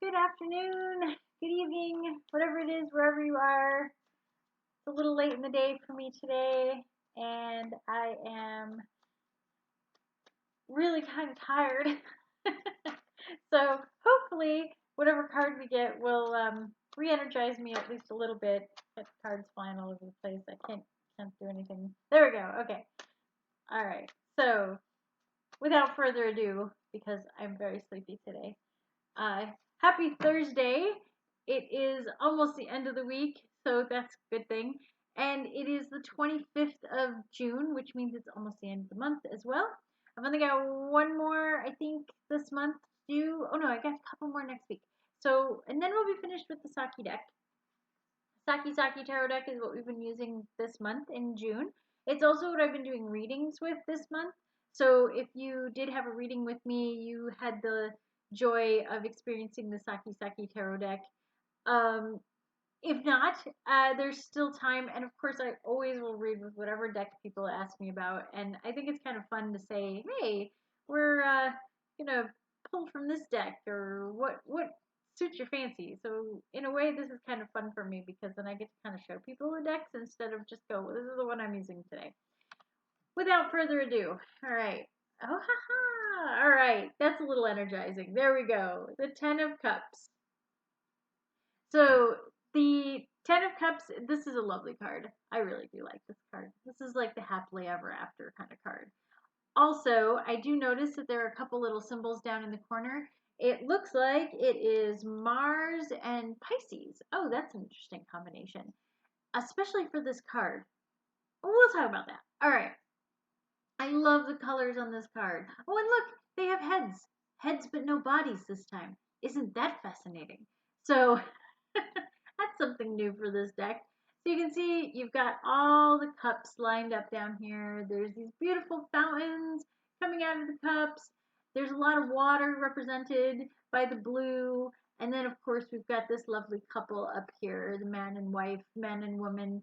good afternoon, good evening, whatever it is, wherever you are. It's a little late in the day for me today, and I am really kind of tired. So hopefully, whatever card we get will re-energize me at least a little bit. Got cards flying all over the place. I can't do anything. There we go. Okay. All right. So without further ado, because I'm very sleepy today, happy Thursday. It is almost the end of the week, so that's a good thing. And it is the 25th of June, which means it's almost the end of the month as well. I've only got one more, I think, this month due. Oh no, I got a couple more next week. So, and then we'll be finished with the Sakki deck. Sakki-Sakki Tarot deck is what we've been using this month in June. It's also what I've been doing readings with this month. So if you did have a reading with me, you had the joy of experiencing the Sakki-Sakki Tarot deck. Um, if not, there's still time. And of course, I always will read with whatever deck people ask me about. And I think it's kind of fun to say, hey, we're gonna pull from this deck, or what suits your fancy. So in a way, this is kind of fun for me because then I get to kind of show people the decks instead of just go, well, this is the one I'm using today. Without further ado, all right. Oh, haha. All right, that's a little energizing. There we go. The Ten of Cups. So the Ten of Cups, this is a lovely card. I really do like this card. This is like the happily ever after kind of card. Also, I do notice that there are a couple little symbols down in the corner. It looks like it is Mars and Pisces. Oh, that's an interesting combination, especially for this card. We'll talk about that. All right. I love the colors on this card. Oh, and look, they have heads. Heads, but no bodies this time. Isn't that fascinating? So, that's something new for this deck. So you can see you've got all the cups lined up down here. There's these beautiful fountains coming out of the cups. There's a lot of water represented by the blue. And then, of course, we've got this lovely couple up here, the man and wife, man and woman.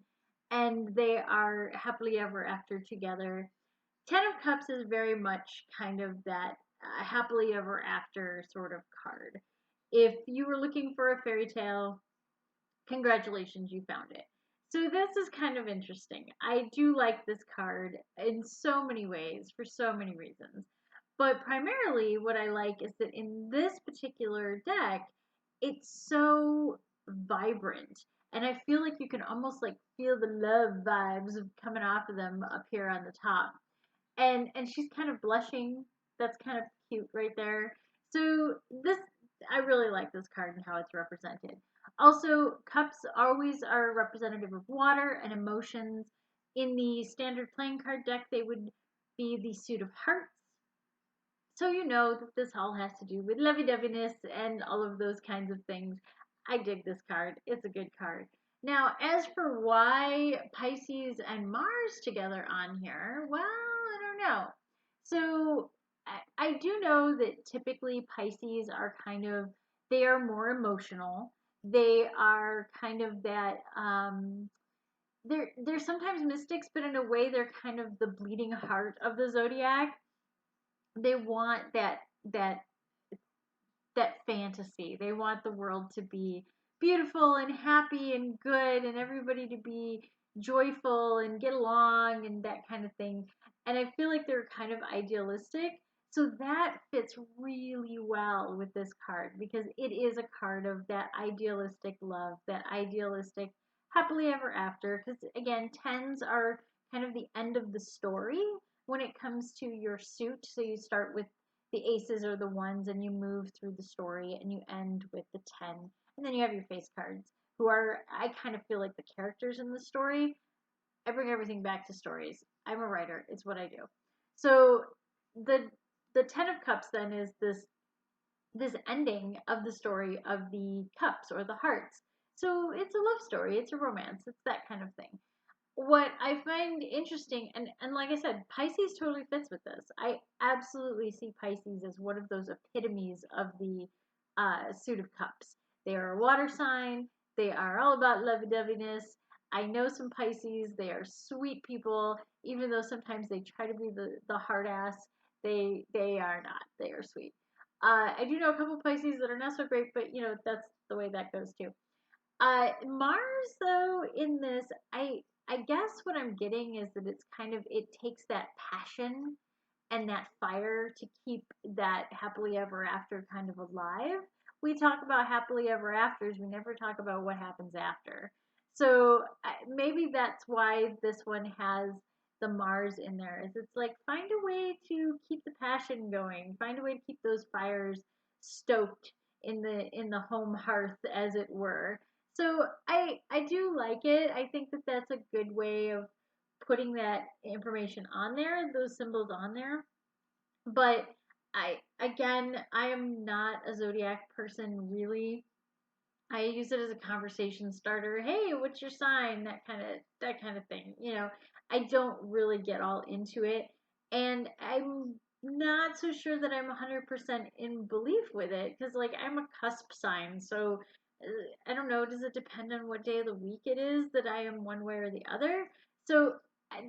And they are happily ever after together. Ten of Cups is very much kind of that happily ever after sort of card. If you were looking for a fairy tale, congratulations, you found it. So this is kind of interesting. I do like this card in so many ways for so many reasons. But primarily what I like is that in this particular deck, it's so vibrant. And I feel like you can almost like feel the love vibes coming off of them up here on the top. And she's kind of blushing. That's kind of cute right there. So this, I really like this card and how it's represented. Also, cups always are representative of water and emotions. In the standard playing card deck, they would be the suit of hearts. So you know that this all has to do with lovey-doveyness and all of those kinds of things. I dig this card. It's a good card. Now, as for why Pisces and Mars together on here, well, I don't know. So I do know that typically Pisces are kind of, they are more emotional. They are kind of that, they're sometimes mystics, but in a way they're kind of the bleeding heart of the zodiac. They want that that fantasy. They want the world to be beautiful and happy and good and everybody to be joyful and get along and that kind of thing. And I feel like they're kind of idealistic. So that fits really well with this card because it is a card of that idealistic love, that idealistic happily ever after. Because again, tens are kind of the end of the story when it comes to your suit. So you start with the aces or the ones and you move through the story and you end with the 10. And then you have your face cards, who are, I kind of feel like the characters in the story. I bring everything back to stories. I'm a writer. It's what I do. So the 10 of cups then is this ending of the story of the cups or the hearts. So it's a love story, it's a romance, it's that kind of thing. What I find interesting, and like I said, Pisces totally fits with this. I absolutely see Pisces as one of those epitomes of the suit of cups. They are a water sign. They are all about lovey-doveyness. I know some Pisces. They are sweet people, even though sometimes they try to be the hard ass. They are not. They are sweet. I do know a couple Pisces that are not so great, but that's the way that goes too. Mars though in this, I guess what I'm getting is that it's kind of it takes that passion and that fire to keep that happily ever after kind of alive. We talk about happily ever afters, we never talk about what happens after. So maybe that's why this one has the Mars in there. Is it's like find a way to keep the passion going, find a way to keep those fires stoked in the home hearth, as it were. So I do like it. I think that that's a good way of putting that information on there, those symbols on there. But I am not a zodiac person really. I use it as a conversation starter. Hey, what's your sign? That kind of thing. I don't really get all into it, and I'm not so sure that I'm 100% in belief with it because like I'm a cusp sign, so I don't know. Does it depend on what day of the week it is that I am one way or the other? So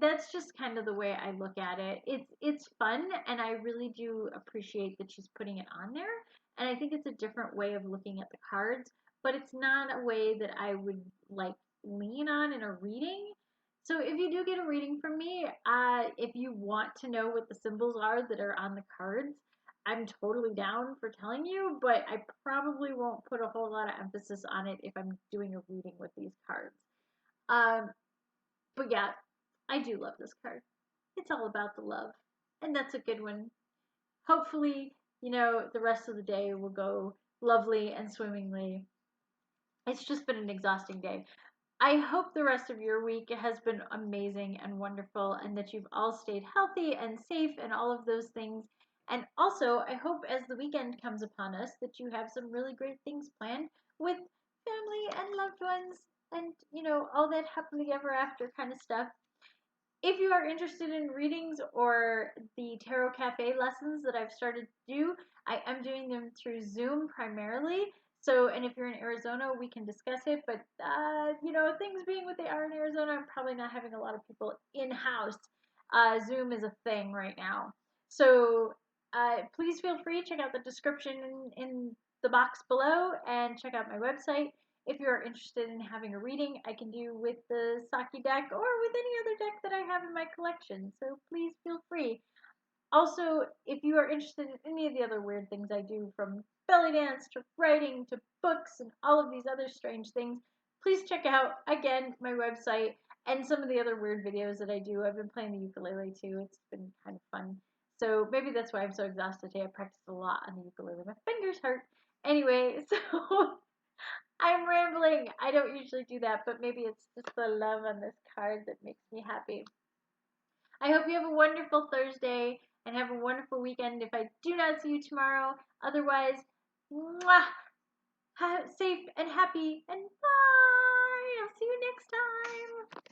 that's just kind of the way I look at it. It's fun, and I really do appreciate that she's putting it on there. And I think it's a different way of looking at the cards, but it's not a way that I would like lean on in a reading. So if you do get a reading from me, if you want to know what the symbols are that are on the cards, I'm totally down for telling you, but I probably won't put a whole lot of emphasis on it if I'm doing a reading with these cards. Um, but yeah, I do love this card. It's all about the love, and that's a good one. Hopefully, the rest of the day will go lovely and swimmingly. It's just been an exhausting day. I hope the rest of your week has been amazing and wonderful, and that you've all stayed healthy and safe and all of those things. And also, I hope as the weekend comes upon us that you have some really great things planned with family and loved ones and, all that happily ever after kind of stuff. If you are interested in readings or the Tarot Cafe lessons that I've started to do, I am doing them through Zoom primarily. So, and if you're in Arizona, we can discuss it. But, things being what they are in Arizona, I'm probably not having a lot of people in house. Zoom is a thing right now. So, please feel free to check out the description in the box below and check out my website. If you are interested in having a reading, I can do with the Sakki deck or with any other deck that I have in my collection. So please feel free. Also, if you are interested in any of the other weird things I do, from belly dance to writing to books and all of these other strange things, please check out, again, my website and some of the other weird videos that I do. I've been playing the ukulele too. It's been kind of fun. So maybe that's why I'm so exhausted today. I practiced a lot on the ukulele. My fingers hurt. Anyway, so I'm rambling. I don't usually do that, but maybe it's just the love on this card that makes me happy. I hope you have a wonderful Thursday and have a wonderful weekend if I do not see you tomorrow. Otherwise, mwah, safe and happy, and bye. I'll see you next time.